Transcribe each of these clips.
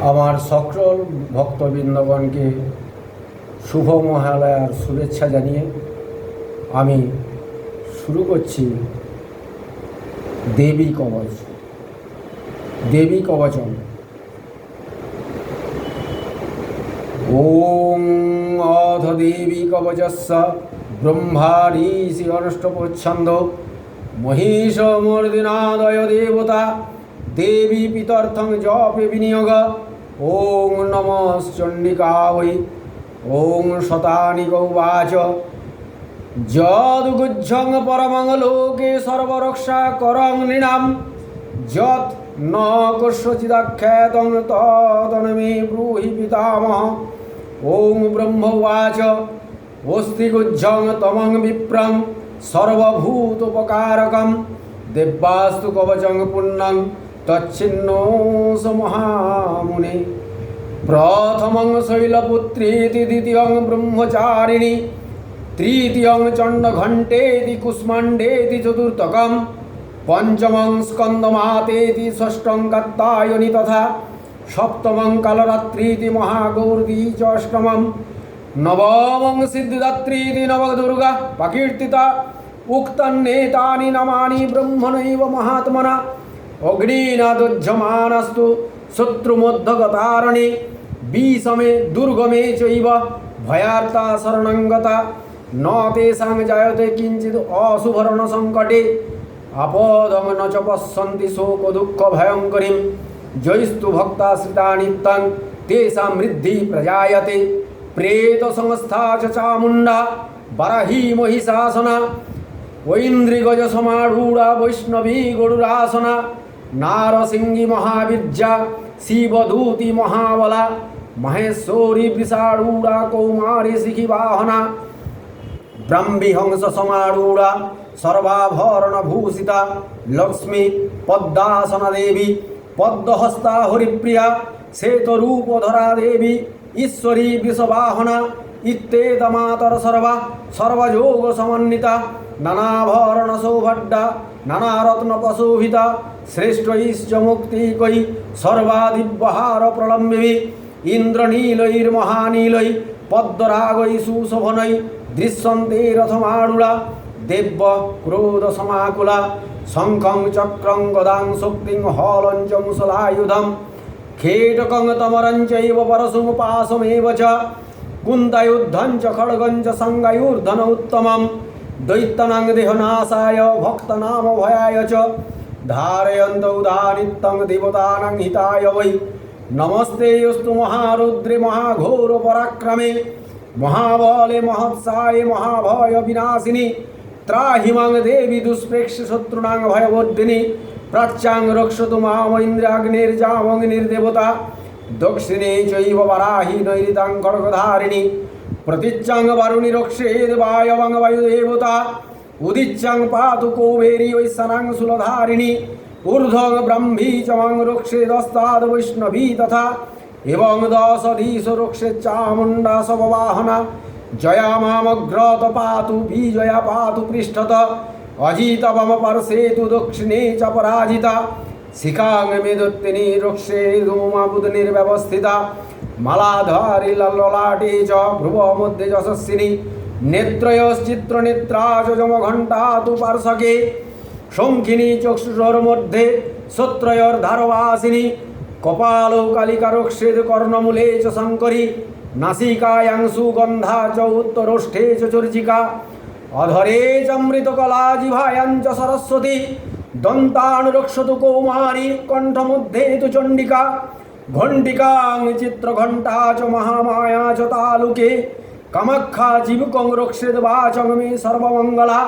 আমার সকল ভক্তবৃন্দগণকে শুভ মহালয়ার শুভেচ্ছা জানিয়ে আমি শুরু করছি দেবী কবচ। দেবী কবচম। ওম অধ দেবী কবচস্য ব্রহ্মাঋষি অনষ্টপচ্ছন্দ মহিষমর্দিনাদয় দেবতা দেবী পিতর্থং জপে বিনিয়োগ। ওং নমশ্চণ্ডিকা বৈ। ওং শতানিক উবাচ যদ্গুজ্জং পরমং লোকে সর্বরক্ষাকরং নৃণাম যৎ ন কস্যচিদাখ্যাতং তদনমে ব্রূহি পিতামহ। ওং ব্রহ্ম উবাচ অস্তি গুজ্জং তমং বিপ্রং সর্বভূতোপকারকং দেবাস্তু কবচং পুণ্যং তচ্ছিন্নো স মহামুনে। প্রথমং শৈলপুত্রেতি দ্বিতীয়ং ব্রহ্মচারিণী তৃতীয়ং চণ্ডঘণ্টেতি কুষ্মাণ্ডেতি চতুর্থকম পঞ্চমং স্কন্দমাতেতি ষষ্ঠং কাত্যায়নী তথা সপ্তমং কালরাত্রিতি মহাগৌরী চ অষ্টমম নবমং সিদ্ধিদাত্রীতি নবদুর্গা প্রকীর্তিতা উক্তান্যেতানি নামানি ব্রহ্মণৈব মহাত্মনা। অগ্নিনাদুজ্জমানস্তু শত্রুমধ্যগতারণে বিষমে দুর্গমে চৈব ভয়ার্তা শরণঙ্গতা ন তেষাং জায়তে কিঞ্চিৎ অশুভরণ সংকটে আপদং ন চ পশ্যন্তি শোক দুঃখ ভয়ঙ্করীম জৈস্তু ভক্তাশ্রিতা নিত্যং তেষাং মৃদ্ধি প্রজায়তে। প্রেত সংস্থা চ চামুণ্ডা বারাহি মহিষাসনা ঐন্দ্রিগজ সমারূঢ়া বৈষ্ণবী গরুরাসনা নারসিংহী মহাবীর্যা শিবদূতি মহাবলা মহেশ্বরী বৃষারূঢ়া কৌমারী শিখি বাহনা ব্রহ্মী হংস সমারূঢ়া সর্বাভরণ ভূষিতা লক্ষ্মী পদ্মাসনা দেবী পদ্মহস্তা হরিপ্রিয়া শ্বেতরূপধরা দেবী ঈশ্বরী বৃষবাহনা ইত্যেতমাতর সর্বা সর্বযোগ সমন্বিতা নানাভরণ সৌভড্ডা নানারত্ন প্রশোভিতা শ্রেষ্ঠৈশ্চ মুক্তিকৈ সর্বাদিব্যহার প্রলম্বিভি ইন্দ্রনীলৈর্মহানীলৈ পদ্মরাগৈ সুশোভনৈ দৃশ্যন্তে রথমারূঢ়া দেব্য ক্রোধ সমাকুলা শঙ্খং চক্রং গদাং শক্তিং হলং চ মুসলায়ুধম খেটকং তমরং চৈব পরশুমুপাসমেব চ কুন্তয়ুদ্ধং চ খড়গং চ সংজ্ঞায়ূর্ধন উত্তমম দৈত্যানাং দেহনাশায় ভক্তনাম ভয়ায় চ ধারয়ন্ত উদানিত্যং দেবতানাং হিতায় বৈ। নমস্তেস্তু মহারুদ্রে মহাঘোর পরাক্রমে মহাবলে মহৎসায়ে মহাভয় বিনাশিনী ত্রাহি মাং দেবী দুষ্প্রেক্ষ শত্রুনাং ভয়বর্ধিনী প্রাচ্যাং রক্ষতু মামৈন্দ্রাগ্নির্জামগ্নির্দেবতা দক্ষিণে চৈব বারাহি নৈরিতাং খড়গধারিণী প্রতীচ্যাং বারুণী রক্ষেদ বায়বং বায়ুদেবতা উদিচ্যাং পাতু কৌবেরী ঐশানাং শূলধারিণী ঊর্ধ্বং ব্রহ্মী চ মাং রক্ষেদস্তাদ বৈষ্ণবী তথা এবং দশধীশ রক্ষেদ চামুণ্ডা সববাহনা জয়া মামগ্রত পাতু বিজয়া পাতু পৃষ্ঠত অজিত মম পার্শ্বে দক্ষিণে চ পরাজিতা শিখাং মে দত্তিনী রক্ষেদুমাবুদনির্ব্যবস্থিতা মালাধারি ললাটে চ ভ্রুব মধ্যে যশস্বিনী নেত্রয়শ্চিত্রনেত্রা চ যমঘণ্টা তু পার্শ্বকে শঙ্খিনী চক্ষুষোর মধ্যে শ্রোত্রয়োর্ধারবাসিনী কপালৌ কালিকা রক্ষেদ কর্ণমূলে চ শঙ্করী নাসিকায়াং সুগন্ধা চ উত্তরোষ্ঠে চ চর্চিকা অধরে চমৃতকলা জিভায়াং চ সরস্বতী দন্তান রক্ষতু কৌমারী কণ্ঠমধ্যে তু চণ্ডিকা ঘণ্টিকাং চিত্রঘণ্টা চ মহামায়া চ তালুকে কামাখ্যা জীবকং রক্ষেদ বাচং মে সর্বমঙ্গলা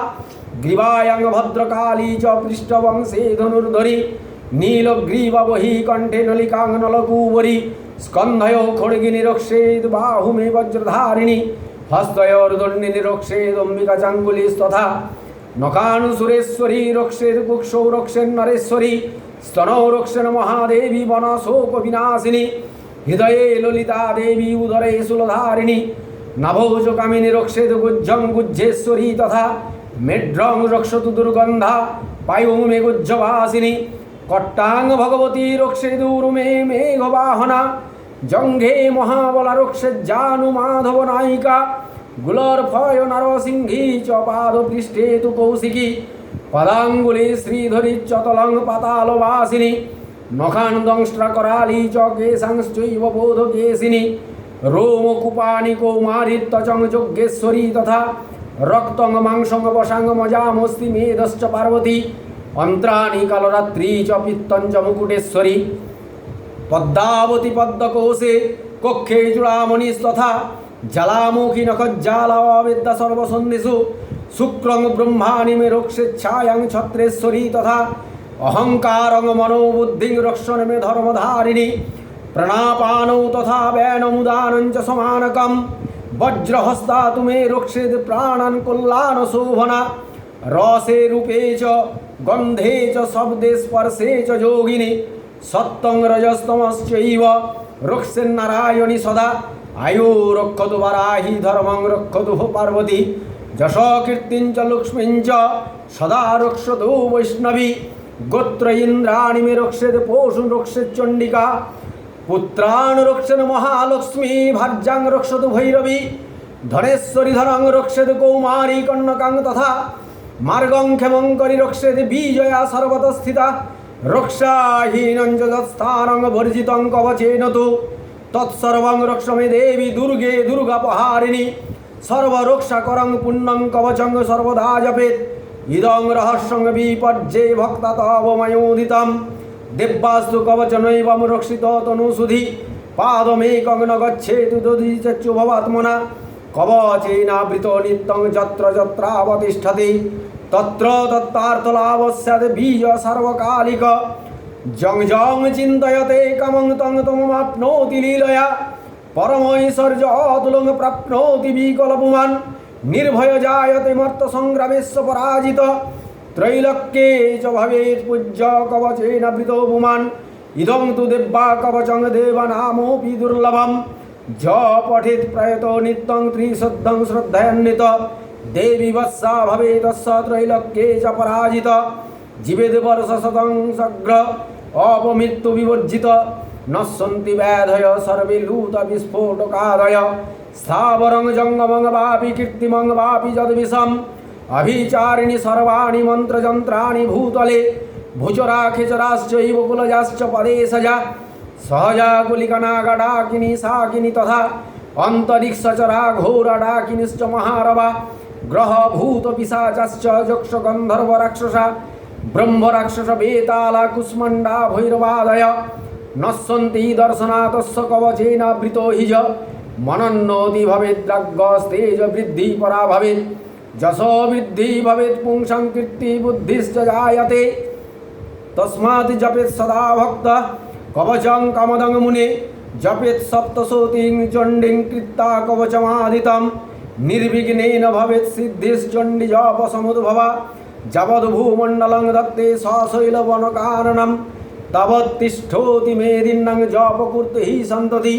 গ্রীবায়াং ভদ্রকালী চ পৃষ্ঠবংশে ধনুর্ধরি নীলগ্রীবা বহি কণ্ঠে নলিকাং নলকূবরী স্কন্ধয় খড়গিনী রক্ষেদ বাহু মে বজ্রধারিণী হস্তয়োর্দণ্ডিনী রক্ষেদ অম্বিকা চাঙ্গুলিস্তথা নখানুসুরেশ্বরী রক্ষেদ কুক্ষৌ রক্ষেন নরেশ্বরী স্তনৌ রক্ষেন মহাদেবী বনশোক বিনাশিনী হৃদয়ে ললিতা দেবী উদরে শূলধারিণী নাভৌজ কামিনী রক্ষেদ গুজ্জং গুজ্জেশ্বরী তথা মেঢ্রং রক্ষতু দুর্গন্ধা পায়ুং মে গুজ্জবাসিনী কট্টাঙ্গ ভগবতী রক্ষে দুর্মে মেঘবাহনা জঙ্ঘে মহাবলা রক্ষে জানু মাধব নায়িকা গুলর ফয় নরসিংহী চ পাদ পৃষ্ঠে তু কৌশিকী পদাঙ্গুলি শ্রীধরি চতলং পাতালবাসিনী নখান্দংষ্ট্র করালী চ কেশাংশ্চৈব বোধ কেশিনী রোমকূপানি কৌমারিত্যচং যজ্ঞেশ্বরী তথা রক্তং মাংসং বসাঙ্গ মজামস্তি মেদশ্চ পার্বতী অন্ত্রাণি কালরাত্রি চ পিত্তঞ্চ মুকুটেশ্বরী পদ্মাবতী পদ্মকোশে কক্ষে চূড়ামণিস্তথা জলামুখী নখজ্জালাবিদ্যা সর্বসন্ধিষু শুক্রং ব্রহ্মাণি মে রক্ষেচ্ছায়াং ছত্রেশ্বরী তথা অহংকারং মনোবুদ্ধিং রক্ষণ মে ধর্মধারিণী প্রণাপানৌ তথা ব্যানমুদানঞ্চ সমানকম বজ্রহস্তা তুমে রক্ষেদ প্রাণান কল্যাণ শোভনা রসে রূপে চ গন্ধে চ শব্দে স্পর্শে চ যোগিনী সত্যং রজস্তমশ্চৈব রক্ষেন্নারায়ণী সদা আয়ু রক্ষতু বারাহি ধর্মং রক্ষতু পার্বতী যশ কীর্তিং চ লক্ষ্মীং চ সদা রক্ষতু বৈষ্ণবী গোত্র ইন্দ্রাণি মে রক্ষেদ পশুন রক্ষেদ চণ্ডিকা পুত্রান রক্ষেদ মহালক্ষ্মী ভার্যাং রক্ষতু ভৈরবী ধনেশ্বরী ধরং রক্ষেদ কৌমারী কন্যকাং তথা মার্গং ক্ষেমঙ্করী রক্ষেদ বিজয়া সর্বত স্থিতা রক্ষাহীনং চ যৎস্থানং বর্জিতং কবচেন তু তৎসর্বং রক্ষ মে দেবী দুর্গে দুর্গাপহারিণী সর্বরক্ষাকরং পুণ্যং কবচং সর্বদা জপেৎ ইদং রহস্যং বিপর্যে ভক্তা তব ময়োদিতম দিব্যাস্তু কবচনৈবং রক্ষিত তনুসুধি পাদমেকং ন গচ্ছেতু দধিচচ্যু ভবাত্মনা কবচেনাবৃত নিত্যং যত্র যত্রাবতিষ্ঠতি তত্র তত্তার্থলাভ স্যাৎ বীজ সর্বকালিক জং জং চিন্তয়তে কামং তং তমমাপ্নোতি লীলয়া পরমৈশ্বর্য অতুলং প্রাপ্নোতি বিকলপুমাन् নির্ভয় জায়তে মর্ত সংগ্রামেস্য পরাজিত ত্রৈলোক্যে চ ভবেৎ পূজ্য কবচেনাবৃত পুমাन् ইদং তু দেব্যা কবচং দেবানামপি দুর্লভম য পঠেৎ প্রয়তো নিত্যং ত্রিশুদ্ধং শ্রদ্ধয়ান্বিত দেবী বৎসা ভবেতস্য ত্রৈলোক্যে চ পরাজিত জীবেদ বর্ষ শতং সগ্র অপমৃত্যু বিবর্জিত নশ্যন্তি ব্যাধয় সর্বে লুত বিস্ফোটকাদয় স্থাবরং জঙ্গমং বাপি কীর্তিমং বাপি যদ্বিষম অভিচারিণী সর্বাণি মন্ত্রযন্ত্রাণি ভূতলে ভুচরা খেচরাশ্চৈব কুলজাশ্চ পদেশজা সহজা কুলিকনাগডাকিনী শাকিনী তথা অন্তরিক্ষচরা ঘোরডাকিনীশ্চ মহারবা গ্রহ ভূত পিশাচাশ্চ যক্ষ গন্ধর্ব রাক্ষসা ব্রহ্মরাক্ষস বেতালা কুষ্মণ্ডা ভৈরবাদয় নশ্যন্তি দর্শনাতস্য কবচেনাবৃতো হি য মনন্নোতি ভবেদ্রাগ্যস্তেজ বৃদ্ধি পরা ভবেৎ যশ বৃদ্ধি ভবেৎ পুংসাং কীর্তি বুদ্ধিশ্চ জায়তে তস্মাৎ জপেৎ সদা ভক্ত কবচং কমদং মুনে জপেৎ সপ্তশতীং চণ্ডীং কৃত্তা কবচমাদিতম নির্বিঘ্নেন ভবেৎ সিদ্ধিশ্চণ্ডী জপ সমুদ্ভবা যাবদ্ভূমণ্ডলং দত্তে সশৈলবনকাননম তাবত্তিষ্ঠোতি মেদিন্নং জপকুর্তে হি সন্ততি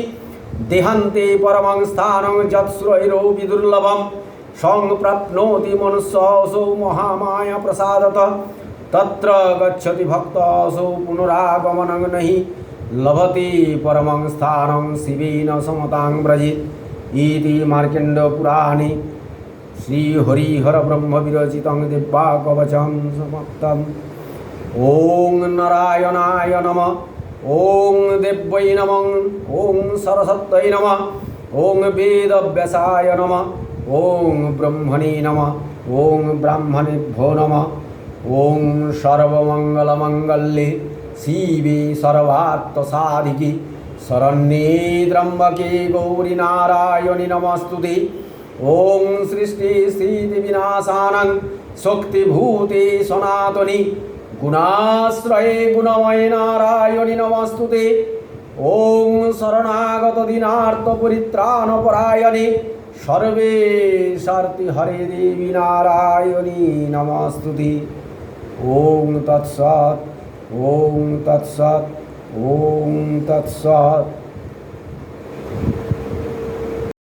দেহান্তে পরমং স্থানং যৎশ্রৈরো বিদুর্লভম সংপ্রাপ্নোতি মনুষ্যোऽসৌ মহামায়া প্রসাদত তত্র গচ্ছতি ভক্তোऽসৌ পুনরাগমনং নহি লভতে পরমং স্থানং শিবেন সমতাং ব্রজেৎ ইতি মার্কণ্ড পুরাণে শ্রীহরিহর ব্রহ্ম বিরচিতং দিব্যাকবচম সমাপ্তম। ওং নারায়ণায় নমঃ, ওং দেব্যৈ নমঃ, ওং সরস্বত্যৈ নমঃ, ওং বেদব্যাসায় নমঃ, ওং ব্রহ্মণে নমঃ, ওং ব্রাহ্মণেভ্যো নমঃ। ওং সর্বমঙ্গলমঙ্গল্যে শিবে সর্বার্থসাধিকে শরণ্যে ত্র্যম্বকে গৌরী নারায়ণী নমস্তুতে। ওং সৃষ্টি স্থিতি বিনাশানাং শক্তিভূতে সনাতনী গুণাশ্রয়ে গুণময়ে নারায়ণী নমস্তুতে। ওং শরণাগত দীনার্ত পরিত্রাণপরায়ণে সর্বেশার্তি হরে দেবী নারায়ণী নমস্তুতে। ওং তৎসৎ, ওং তৎসৎ, ওং তৎসৎ।